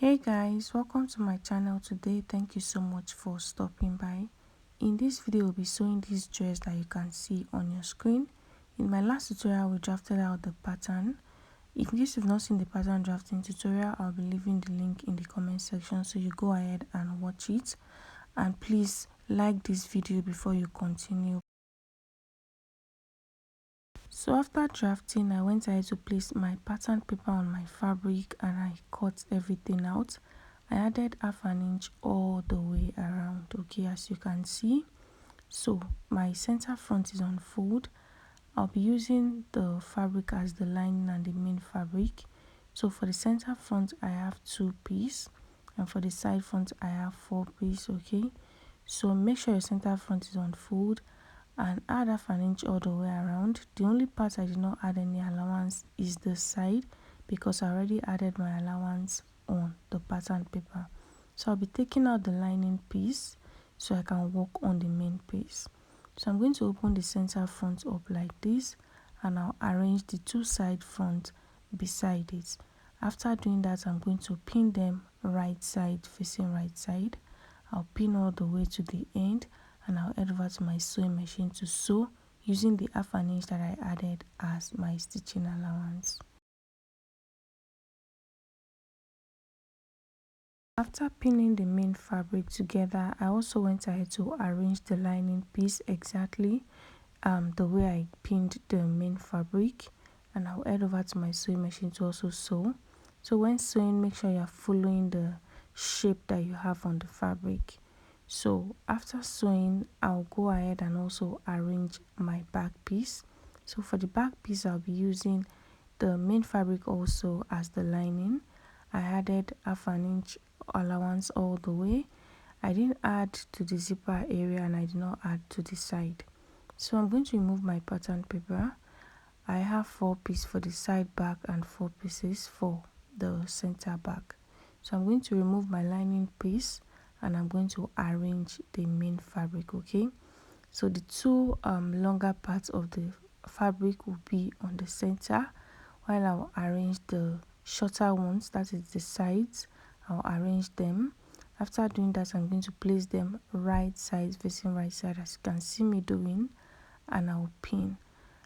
Hey guys, welcome to my channel. Today thank you so much for stopping by. In this video we'll be sewing this dress that you can see on your screen. In my last tutorial we drafted out the pattern. In case you've not seen the pattern drafting tutorial, I'll be leaving the link in the comment section, so you go ahead and watch it. And please like this video before you continue. So after drafting, I went ahead to place my pattern paper on my fabric and I cut everything out. I added half an inch all the way around, okay, as you can see. So my center front is on fold. I'll be using the fabric as the lining and the main fabric. So for the center front I have 2 pieces and for the side front I have 4 pieces, okay. So make sure your center front is on fold and add half an inch all the way around. The only part I did not add any allowance is the side, because I already added my allowance on the pattern paper. So I'll be taking out the lining piece so I can work on the main piece. So I'm going to open the center front up like this and I'll arrange the 2 side front beside it. After doing that, I'm going to pin them right side facing right side. I'll pin all the way to the end and I'll head over to my sewing machine to sew using the half an inch that I added as my stitching allowance. After pinning the main fabric together, I also went ahead to arrange the lining piece exactly the way I pinned the main fabric, and I'll head over to my sewing machine to also sew. So when sewing, make sure you're following the shape that you have on the fabric. So after sewing, I'll go ahead and also arrange my back piece. So for the back piece, I'll be using the main fabric also as the lining. I added half an inch allowance all the way. I didn't add to the zipper area and I did not add to the side. So I'm going to remove my pattern paper. I have 4 pieces for the side back and 4 pieces for the center back. So I'm going to remove my lining piece and I'm going to arrange the main fabric, okay. So the 2 longer parts of the fabric will be on the center, while I'll arrange the shorter ones, that is the sides. I'll arrange them. After doing that, I'm going to place them right side facing right side, as you can see me doing, and I'll pin.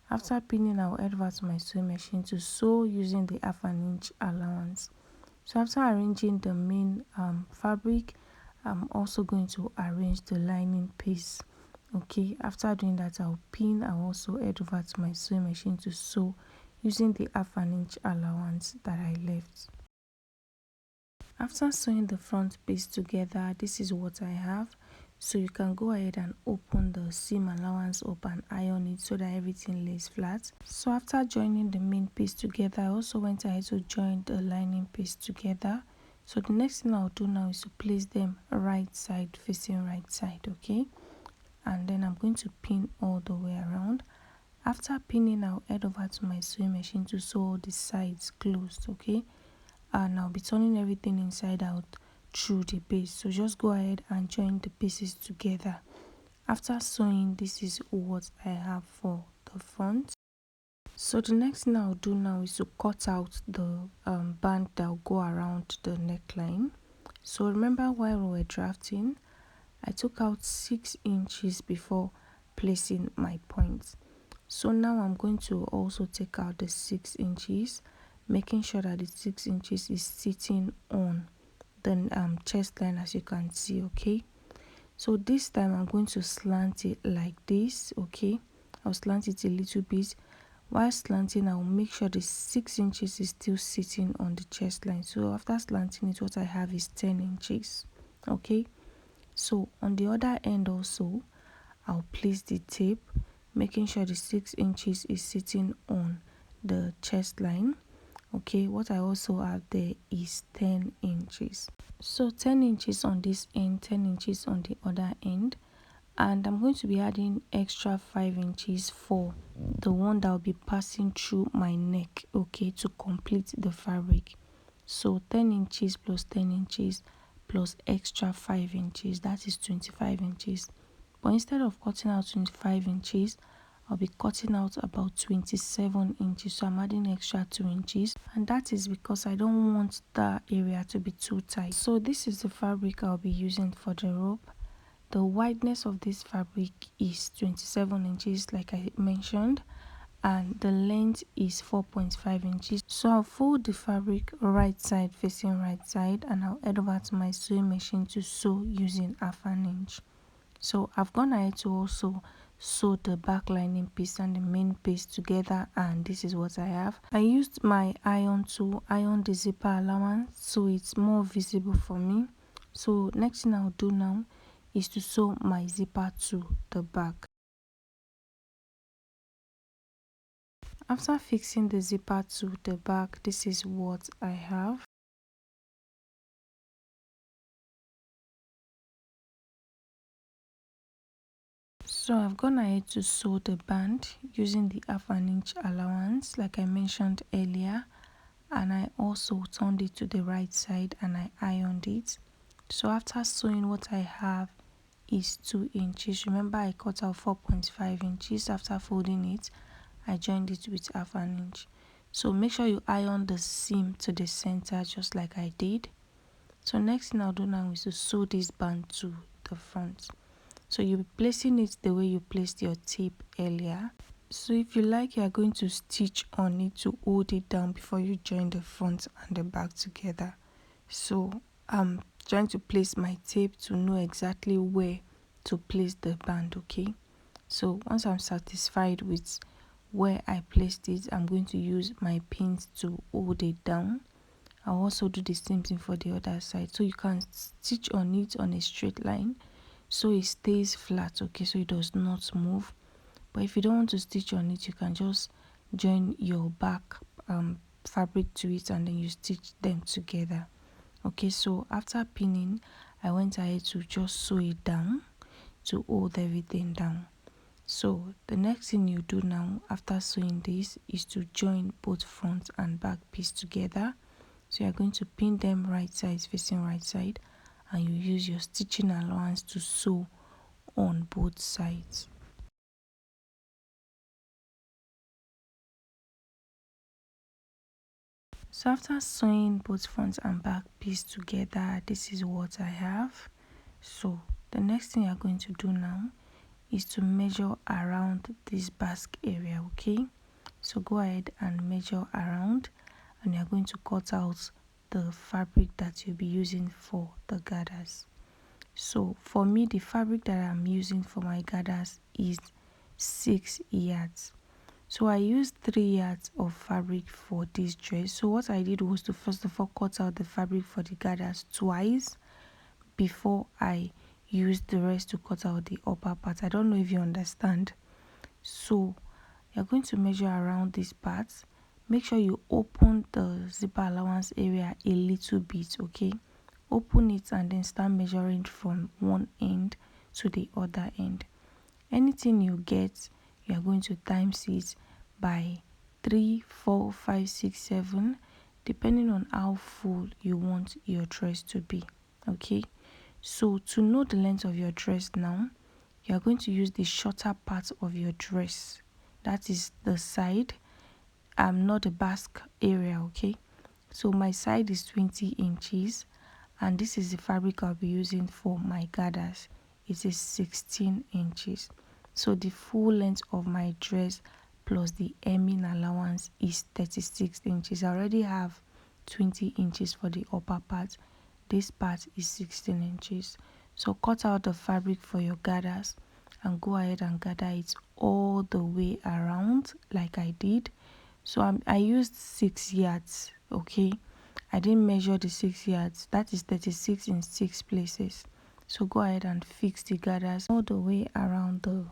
After pinning, I'll head over to my sewing machine to sew using the half an inch allowance. So after arranging the main fabric, I'm also going to arrange the lining piece, okay. After doing that, I'll pin. I'll also head over to my sewing machine to sew using the half an inch allowance that I left. After sewing the front piece together, this is what I have. So you can go ahead and open the seam allowance up and iron it so that everything lays flat. So after joining the main piece together, I also went ahead to join the lining piece together. So the next thing I'll do now is to place them right side facing right side, okay. And then I'm going to pin all the way around. After pinning, I'll head over to my sewing machine to sew all the sides closed, okay. And I'll be turning everything inside out through the base. So just go ahead and join the pieces together. After sewing, this is what I have for the front. So the next thing I'll do now is to cut out the band that will go around the neckline. So remember, while we were drafting, I took out 6 inches before placing my points. So now I'm going to also take out the 6 inches, making sure that the 6 inches is sitting on the chest line, as you can see, okay. So this time I'm going to slant it like this, okay. I'll slant it a little bit. While slanting, I'll make sure the 6 inches is still sitting on the chest line. So after slanting it, what I have is 10 inches, okay. So on the other end also, I'll place the tape, making sure the 6 inches is sitting on the chest line, okay. What I also have there is 10 inches. So 10 inches on this end, 10 inches on the other end, and I'm going to be adding extra 5 inches for the one that will be passing through my neck, okay, to complete the fabric. So 10 inches plus 10 inches plus extra 5 inches, that is 25 inches. But instead of cutting out 25 inches, I'll be cutting out about 27 inches, so I'm adding extra 2 inches, and that is because I don't want that area to be too tight. So this is the fabric I'll be using for the rope. The wideness of this fabric is 27 inches like I mentioned, and the length is 4.5 inches. So I'll fold the fabric right side facing right side, and I'll head over to my sewing machine to sew using half an inch. So I've gone ahead to also sew the back lining piece and the main piece together, and this is what I have. I used my iron to iron the zipper allowance so it's more visible for me. So next thing I'll do now is to sew my zipper to the back. After fixing the zipper to the back, this is what I have. So I've gone ahead to sew the band using the half an inch allowance like I mentioned earlier, and I also turned it to the right side and I ironed it. So after sewing, what I have is 2 inches. Remember, I cut out 4.5 inches. After folding it, I joined it with half an inch. So make sure you iron the seam to the center just like I did. So next thing I'll do now is to sew this band to the front. So you'll be placing it the way you placed your tape earlier. So if you like, you are going to stitch on it to hold it down before you join the front and the back together. So I'm trying to place my tape to know exactly where to place the band, okay? So once I'm satisfied with where I placed it, I'm going to use my pins to hold it down. I'll also do the same thing for the other side. So you can stitch on it on a straight line so it stays flat, okay, so it does not move. But if you don't want to stitch on it, you can just join your back fabric to it and then you stitch them together. Okay, so after pinning, I went ahead to just sew it down to hold everything down. So the next thing you do now after sewing this is to join both front and back piece together. So you're going to pin them right side facing right side, and you use your stitching allowance to sew on both sides. So after sewing both front and back piece together, this is what I have. So the next thing you're going to do now is to measure around this basque area, okay? So go ahead and measure around, and you're going to cut out the fabric that you'll be using for the gathers. So for me, the fabric that I'm using for my gathers is 6 yards. So I used 3 yards of fabric for this dress. So what I did was to first of all cut out the fabric for the gathers twice before I used the rest to cut out the upper part. I don't know if you understand. So you're going to measure around this part. Make sure you open the zipper allowance area a little bit, okay? Open it and then start measuring from one end to the other end. Anything you get, you are going to times it by 3, 4, 5, 6, 7, depending on how full you want your dress to be, okay? So to know the length of your dress now, you are going to use the shorter part of your dress, that is the side, not the basque area, okay? So my side is 20 inches, and this is the fabric I'll be using for my gathers. It is 16 inches. So the full length of my dress plus the hemming allowance is 36 inches. I already have 20 inches for the upper part. This part is 16 inches. So cut out the fabric for your gathers and go ahead and gather it all the way around like I did. So I used 6 yards, okay? I didn't measure the 6 yards. That is 36 in 6 places. So go ahead and fix the gathers all the way around the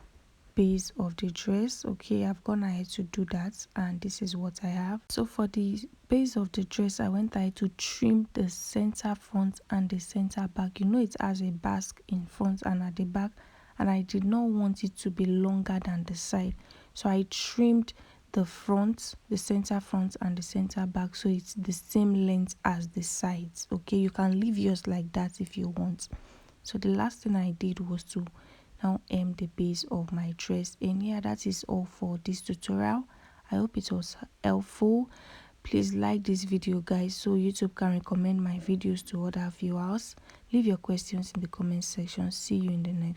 base of the dress, okay? I've gone ahead to do that, and this is what I have. So for the base of the dress, I went ahead to trim the center front and the center back. You know it has a basque in front and at the back, and I did not want it to be longer than the side, so I trimmed the front, the center front and the center back so it's the same length as the sides, okay? You can leave yours like that if you want. So the last thing I did was to now hem the base of my dress. And yeah, that is all for this tutorial. I hope it was helpful. Please like this video, guys, so YouTube can recommend my videos to other viewers. Leave your questions in the comment section. See you in the next.